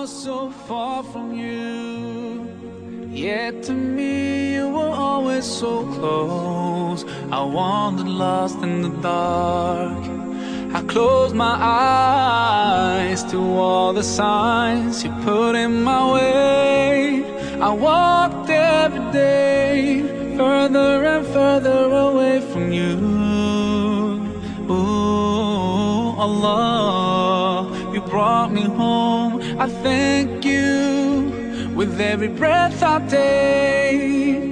was so far from you, yet to me you were always so close. I wandered lost in the dark. I closed my eyes to all the signs you put in my way. I walked every day further and further away from you. Ooh, Allah, you brought me home. I thank you with every breath I take.